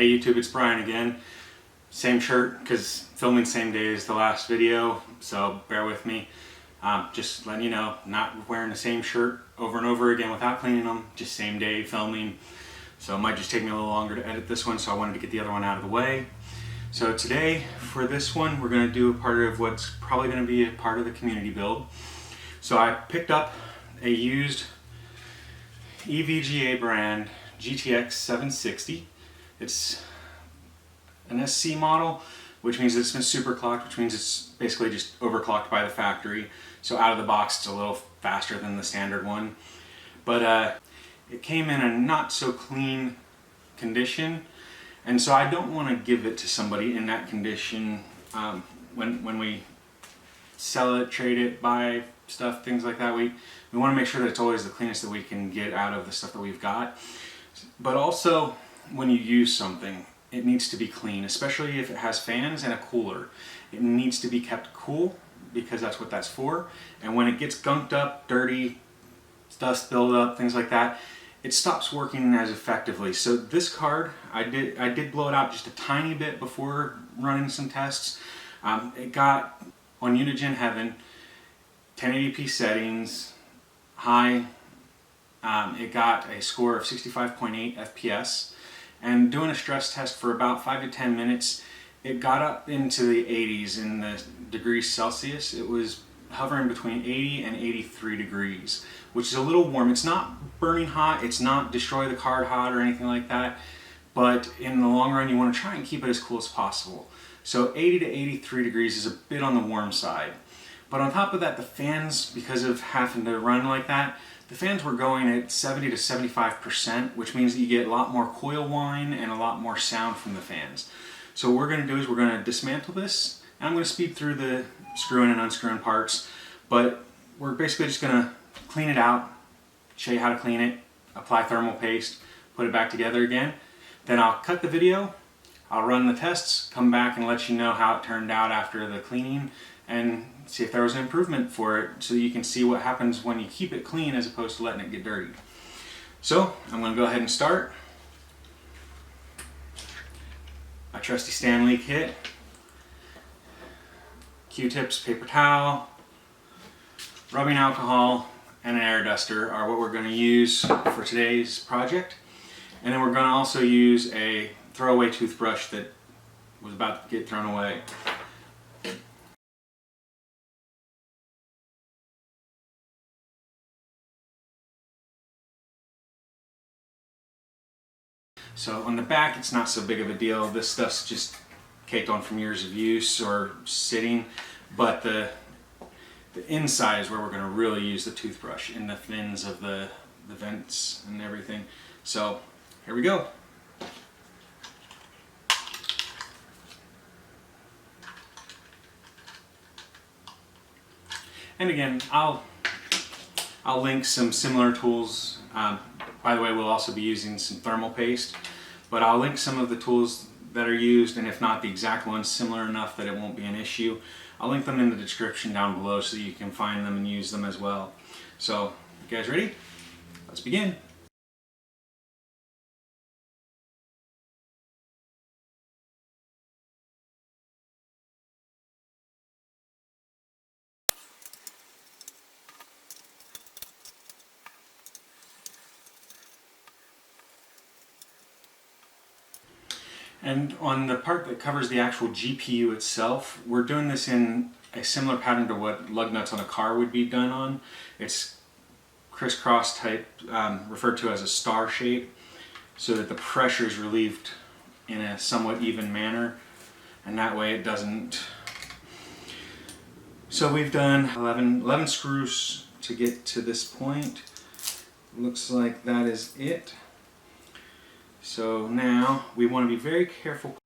Hey YouTube, it's Brian again. Same shirt, because filming same day as the last video, so bear with me. Just letting you know, not wearing the same shirt over and over again without cleaning them, just same day filming. So it might just take me a little longer to edit this one, so I wanted to get the other one out of the way. So today, for this one, we're going to do a part of what's probably going to be a part of the community build. So I picked up a used EVGA brand GTX 760. It's an SC model, which means it's been super clocked, which means it's basically just overclocked by the factory. So out of the box, it's a little faster than the standard one. But it came in a not so clean condition, and so I don't want to give it to somebody in that condition when we sell it, trade it, buy stuff, things like that. We want to make sure that it's always the cleanest that we can get out of the stuff that we've got. But also, when you use something, it needs to be clean, especially if it has fans and a cooler. It needs to be kept cool, because that's what that's for. And when it gets gunked up, dirty, dust buildup, things like that, it stops working as effectively. So this card, I did blow it out just a tiny bit before running some tests. It got on Unigen Heaven 1080p settings, high. It got a score of 65.8 FPS, and doing a stress test for about 5 to 10 minutes, it got up into the 80s in the degrees Celsius. It was hovering between 80 and 83 degrees, which is a little warm. It's not burning hot, it's not destroy the card hot or anything like that, but in the long run you want to try and keep it as cool as possible. So 80 to 83 degrees is a bit on the warm side. But on top of that, the fans, because of having to run like that, the fans were going at 70 to 75%, which means that you get a lot more coil whine and a lot more sound from the fans. So what we're going to do is we're going to dismantle this, and I'm going to speed through the screwing and unscrewing parts, but we're basically just going to clean it out, show you how to clean it, apply thermal paste, put it back together again. Then I'll cut the video, I'll run the tests, come back and let you know how it turned out after the cleaning, and see if there was an improvement for it, so you can see what happens when you keep it clean as opposed to letting it get dirty. So I'm going to go ahead and start. My trusty Stanley kit, Q-tips, paper towel, rubbing alcohol, and an air duster are what we're going to use for today's project. And then we're going to also use a throwaway toothbrush that was about to get thrown away. So on the back, it's not so big of a deal. This stuff's just caked on from years of use or sitting, but the inside is where we're going to really use the toothbrush, in the fins of the vents and everything. So here we go. And again, I'll link some similar tools. By the way, we'll also be using some thermal paste, but I'll link some of the tools that are used, and if not the exact ones, similar enough that it won't be an issue. I'll link them in the description down below so you can find them and use them as well. So, you guys ready? Let's begin. And on the part that covers the actual GPU itself, we're doing this in a similar pattern to what lug nuts on a car would be done on. It's crisscross type, referred to as a star shape, so that the pressure is relieved in a somewhat even manner, and that way it doesn't. So we've done 11 screws to get to this point. Looks like that is it. So now we want to be very careful,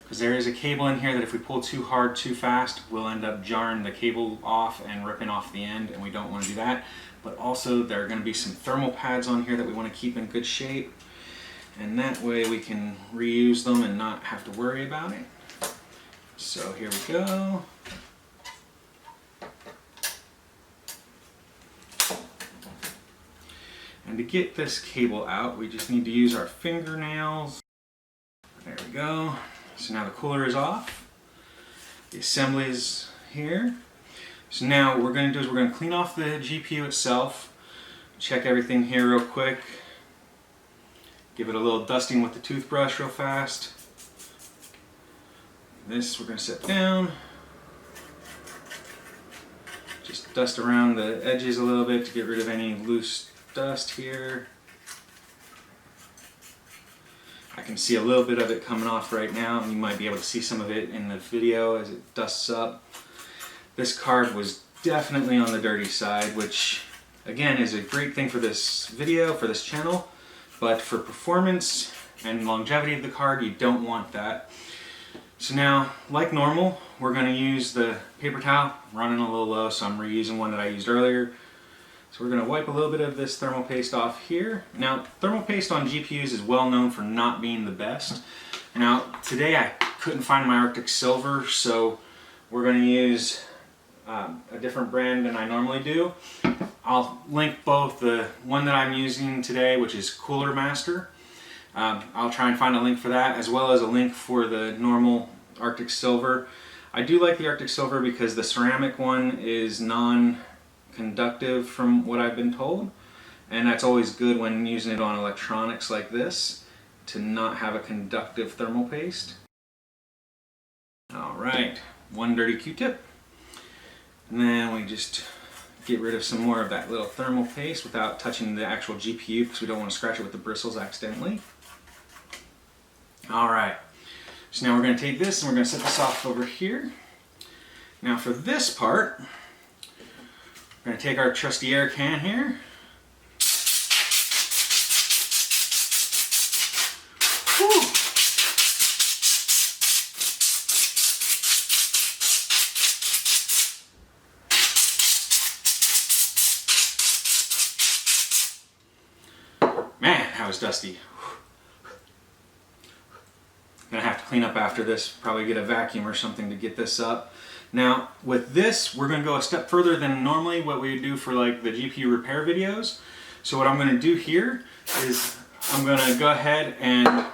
because there is a cable in here that if we pull too hard too fast, we'll end up jarring the cable off and ripping off the end, and we don't want to do that. But also there are going to be some thermal pads on here that we want to keep in good shape, and that way we can reuse them and not have to worry about it. So here we go. And to get this cable out, we just need to use our fingernails go. So now the cooler is off. The assembly is here. So now what we're going to do is we're going to clean off the GPU itself. Check everything here real quick. Give it a little dusting with the toothbrush real fast. This we're going to set down. Just dust around the edges a little bit to get rid of any loose dust here. I can see a little bit of it coming off right now, and you might be able to see some of it in the video as it dusts up. This card was definitely on the dirty side, which again is a great thing for this video, for this channel, but for performance and longevity of the card, you don't want that. So now, like normal, we're going to use the paper towel. I'm running a little low, so I'm reusing one that I used earlier. So we're going to wipe a little bit of this thermal paste off here. Now, thermal paste on GPUs is well known for not being the best. Now, today I couldn't find my Arctic Silver, so we're going to use a different brand than I normally do. I'll link both the one that I'm using today, which is Cooler Master. I'll try and find a link for that, as well as a link for the normal Arctic Silver. I do like the Arctic Silver because the ceramic one is non-conductive from what I've been told, and that's always good when using it on electronics like this, to not have a conductive thermal paste. Alright, one dirty Q-tip, and then we just get rid of some more of that little thermal paste without touching the actual GPU, because we don't want to scratch it with the bristles accidentally. Alright, so now we're going to take this and we're going to set this off over here. Now for this part, we're going to take our trusty air can here. Whew. Man, that was dusty. Gonna have to clean up after this, probably get a vacuum or something to get this up. Now with this, we're gonna go a step further than normally what we would do for like the GPU repair videos. So what I'm gonna do here is I'm gonna go ahead and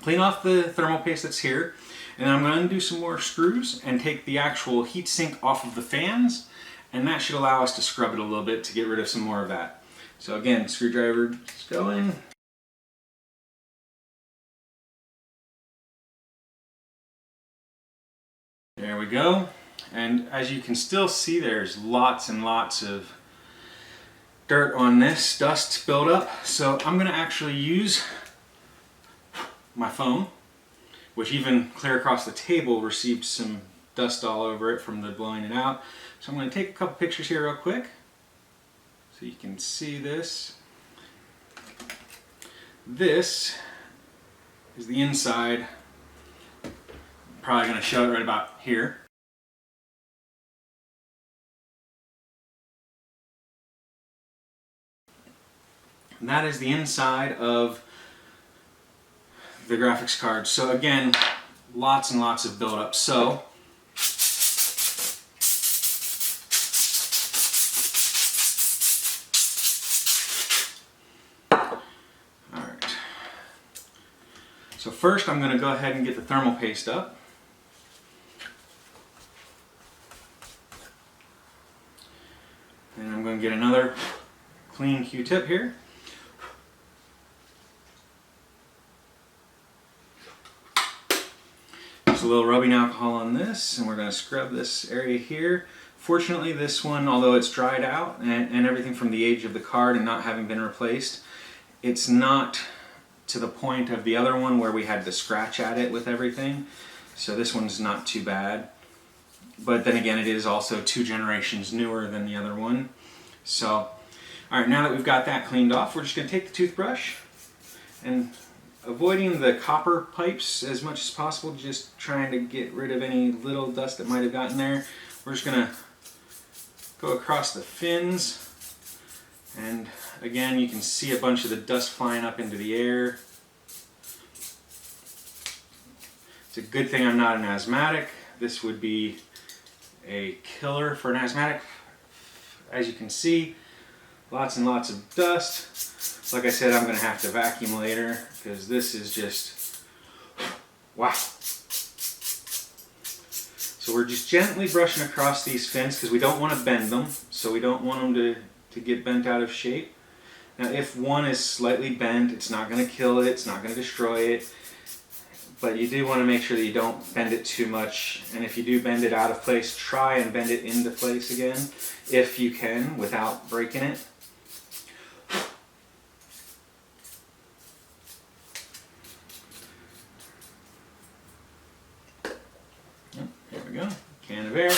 clean off the thermal paste that's here, and then I'm gonna undo some more screws and take the actual heat sink off of the fans, and that should allow us to scrub it a little bit to get rid of some more of that. So again, screwdriver is going. There we go, and as you can still see, there's lots and lots of dirt on this, dust buildup. So I'm going to actually use my phone, which even clear across the table received some dust all over it from the blowing it out. So I'm going to take a couple pictures here real quick so you can see this. This is the inside. Probably going to show it right about here. And that is the inside of the graphics card. So again, lots and lots of buildup. So alright. So first I'm going to go ahead and get the thermal paste up. And I'm going to get another clean Q-tip here. Just a little rubbing alcohol on this, and we're going to scrub this area here. Fortunately, this one, although it's dried out and everything from the age of the card and not having been replaced, it's not to the point of the other one where we had to scratch at it with everything. So this one's not too bad. But then again, it is also 2 generations newer than the other one. So, alright, now that we've got that cleaned off, we're just going to take the toothbrush and, avoiding the copper pipes as much as possible, just trying to get rid of any little dust that might have gotten there. We're just going to go across the fins, and again, you can see a bunch of the dust flying up into the air. It's a good thing I'm not an asthmatic. This would be a killer for an asthmatic. As you can see, lots and lots of dust. Like I said, I'm going to have to vacuum later because this is just Wow. So we're just gently brushing across these fins because we don't want to bend them. So we don't want them to get bent out of shape. Now if one is slightly bent, it's not going to kill it, it's not going to destroy it. But you do want to make sure that you don't bend it too much. And if you do bend it out of place, try and bend it into place again, if you can, without breaking it. There we go, can of air.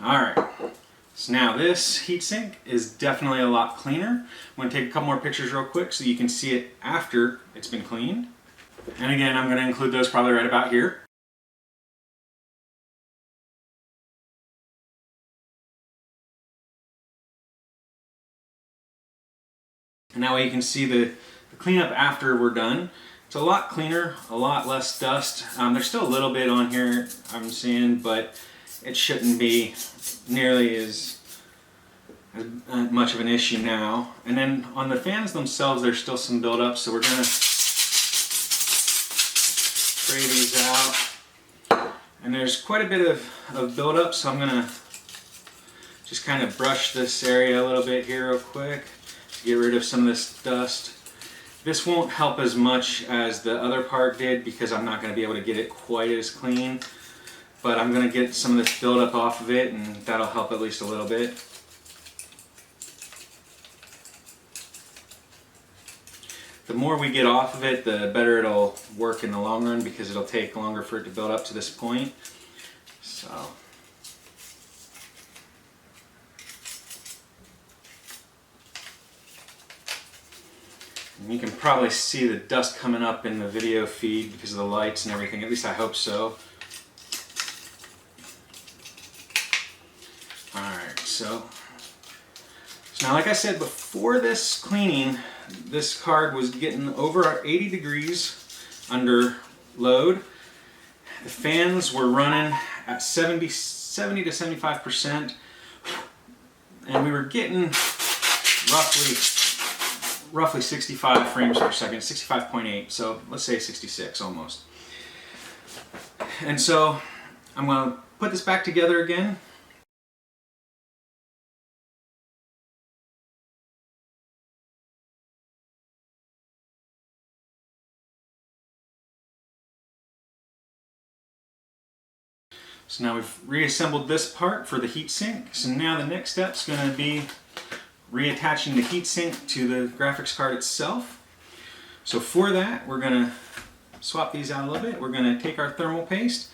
Alright, so now this heatsink is definitely a lot cleaner. I'm going to take a couple more pictures real quick so you can see it after it's been cleaned. And again, I'm going to include those probably right about here. And that way you can see the cleanup after we're done. It's a lot cleaner, a lot less dust. There's still a little bit on here I'm seeing, but it shouldn't be nearly as much of an issue now. And then on the fans themselves, there's still some buildup, so we're going to spray these out. And there's quite a bit of buildup, so I'm going to just kind of brush this area a little bit here real quick to get rid of some of this dust. This won't help as much as the other part did because I'm not going to be able to get it quite as clean. But I'm going to get some of this buildup off of it, and that'll help at least a little bit. The more we get off of it, the better it'll work in the long run because it'll take longer for it to build up to this point. So. And you can probably see the dust coming up in the video feed because of the lights and everything, at least I hope so. Alright, so now like I said, before this cleaning, this card was getting over 80 degrees under load. The fans were running at 70 to 75%, and we were getting roughly 65 frames per second, 65.8, so let's say 66 almost. And so I'm going to put this back together again. So now we've reassembled this part for the heatsink. So now the next step is going to be reattaching the heatsink to the graphics card itself. So for that, we're going to swap these out a little bit. We're going to take our thermal paste.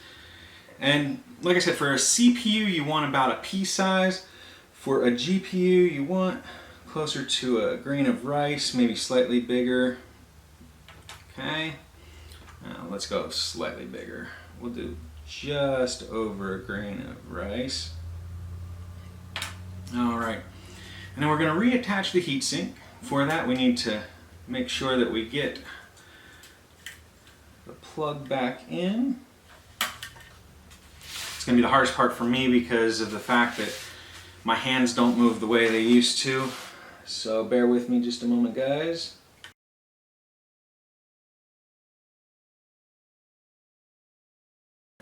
And like I said, for a CPU, you want about a pea size. For a GPU, you want closer to a grain of rice, maybe slightly bigger. Okay. Now let's go slightly bigger. We'll do just over a grain of rice. Alright, and then we're going to reattach the heatsink. For that we need to make sure that we get the plug back in. It's going to be the hardest part for me because of the fact that my hands don't move the way they used to. So bear with me just a moment, guys.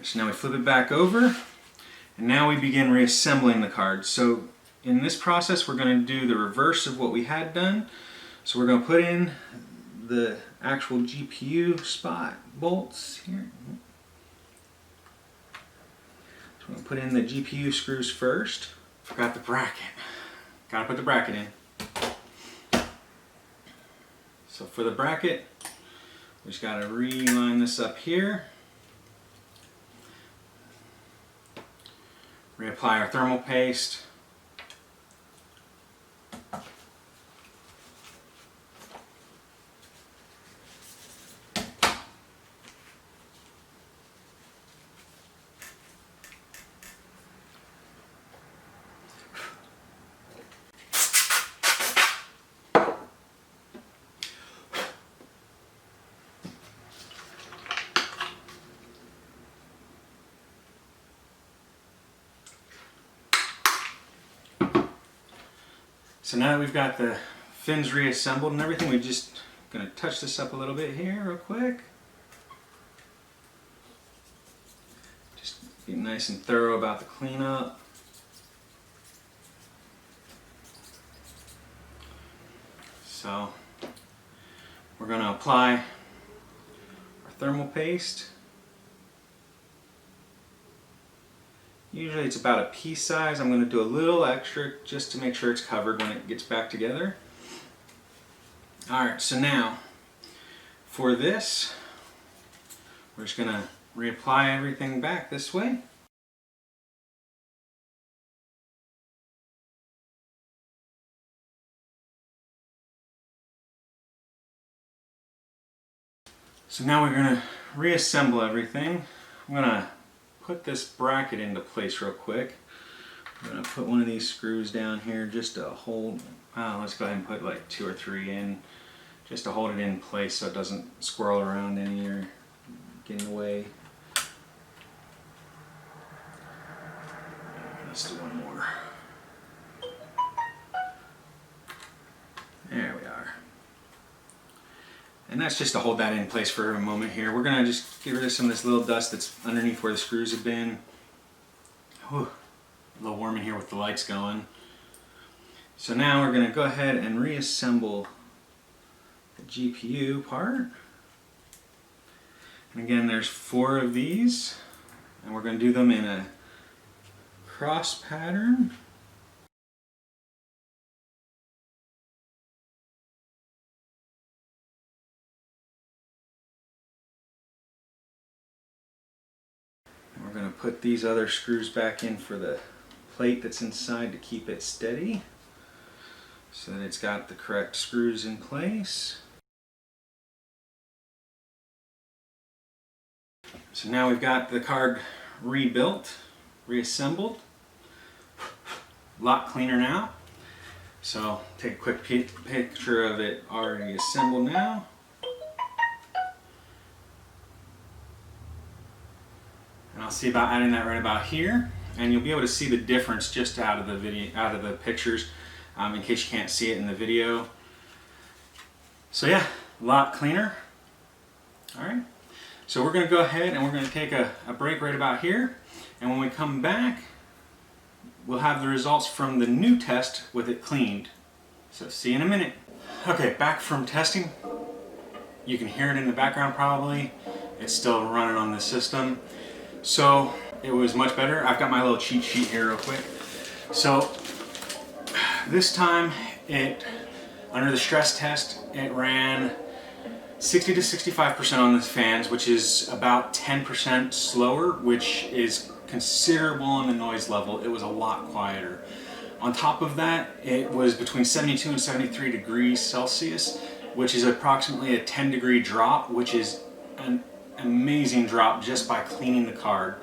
So now we flip it back over, and now we begin reassembling the card. So in this process, we're going to do the reverse of what we had done. So we're going to put in the actual GPU spot bolts here. So we're going to put in the GPU screws first. Forgot the bracket. Got to put the bracket in. So for the bracket, we just got to reline this up here. Reapply our thermal paste. So now that we've got the fins reassembled and everything, we're just gonna touch this up a little bit here real quick. Just be nice and thorough about the cleanup. So we're gonna apply our thermal paste. Usually it's about a pea size. I'm going to do a little extra just to make sure it's covered when it gets back together. Alright, so now for this, we're just going to reapply everything back this way. So now we're going to reassemble everything. I'm going to put this bracket into place real quick. I'm going to put one of these screws down here just to hold, let's go ahead and put like 2 or 3 in, just to hold it in place so it doesn't squirrel around any or get in the way. Let's do one more. There we are. And that's just to hold that in place for a moment here. We're going to just get rid of some of this little dust that's underneath where the screws have been. Whew, a little warm in here with the lights going. So now we're going to go ahead and reassemble the GPU part. And again, there's 4 of these. And we're going to do them in a cross pattern. We're going to put these other screws back in for the plate that's inside to keep it steady so that it's got the correct screws in place. So now we've got the card rebuilt, reassembled, a lot cleaner now. So take a quick picture of it already assembled now. And I'll see about adding that right about here, and you'll be able to see the difference just out of the video, out of the pictures, in case you can't see it in the video. So yeah, a lot cleaner. All right, so we're going to go ahead and we're going to take a break right about here, and when we come back, we'll have the results from the new test with it cleaned. So see you in a minute. Okay, back from testing. You can hear it in the background probably. It's still running on the system. So it was much better. I've got my little cheat sheet here real quick. So this time under the stress test, it ran 60 to 65% on the fans, which is about 10% slower, which is considerable on the noise level. It was a lot quieter. On top of that, it was between 72 and 73 degrees Celsius, which is approximately a 10-degree drop, which is an amazing drop just by cleaning the card.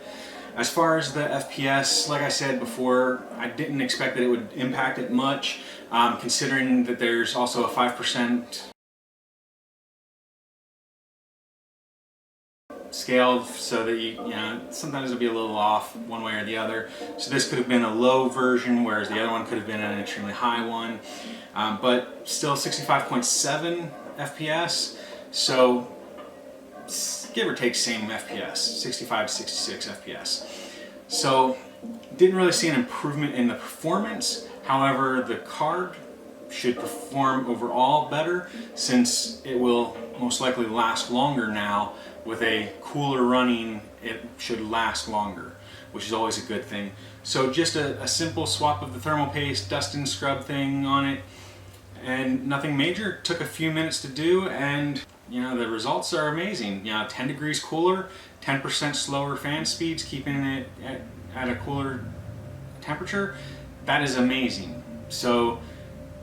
As far as the FPS, like I said before, I didn't expect that it would impact it much, considering that there's also a 5% scale, so that you know, sometimes it'll be a little off one way or the other. So this could have been a low version, whereas the other one could have been an extremely high one, but still 65.7 FPS. So give or take same FPS, 65 to 66 FPS. So didn't really see an improvement in the performance. However, the card should perform overall better, since it will most likely last longer now. With a cooler running, it should last longer, which is always a good thing. So just a simple swap of the thermal paste, dust and scrub thing on it, and nothing major. Took a few minutes to do, and you know, the results are amazing. You know, 10 degrees cooler, 10% slower fan speeds, keeping it at a cooler temperature. That is amazing. So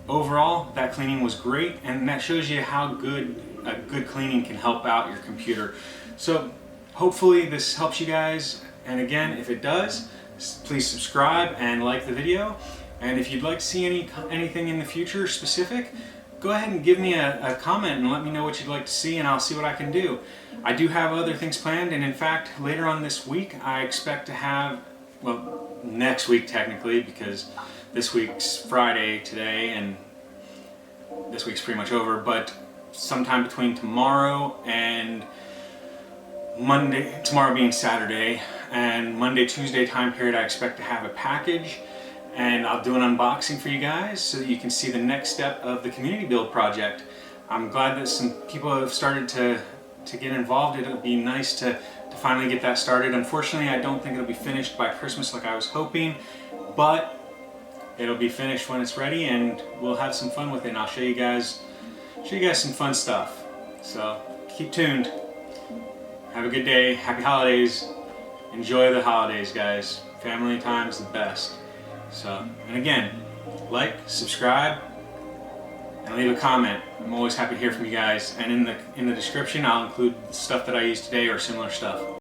overall, that cleaning was great, and that shows you how good a good cleaning can help out your computer. So hopefully this helps you guys, and again, if it does, please subscribe and like the video. And if you'd like to see anything in the future specific, go ahead and give me a comment and let me know what you'd like to see, and I'll see what I can do. I do have other things planned, and in fact, later on this week, I expect to have, well, next week technically, because this week's Friday today, and this week's pretty much over, but sometime between tomorrow and Monday, tomorrow being Saturday, and Monday, Tuesday time period, I expect to have a package, and I'll do an unboxing for you guys so that you can see the next step of the community build project. I'm glad that some people have started to get involved. It'll be nice to finally get that started. Unfortunately, I don't think it'll be finished by Christmas like I was hoping, but it'll be finished when it's ready, and we'll have some fun with it, and I'll show you guys some fun stuff. So keep tuned. Have a good day. Happy holidays. Enjoy the holidays, guys. Family time's the best. So, and again, like, subscribe, and leave a comment. I'm always happy to hear from you guys. And in the description, I'll include the stuff that I used today or similar stuff.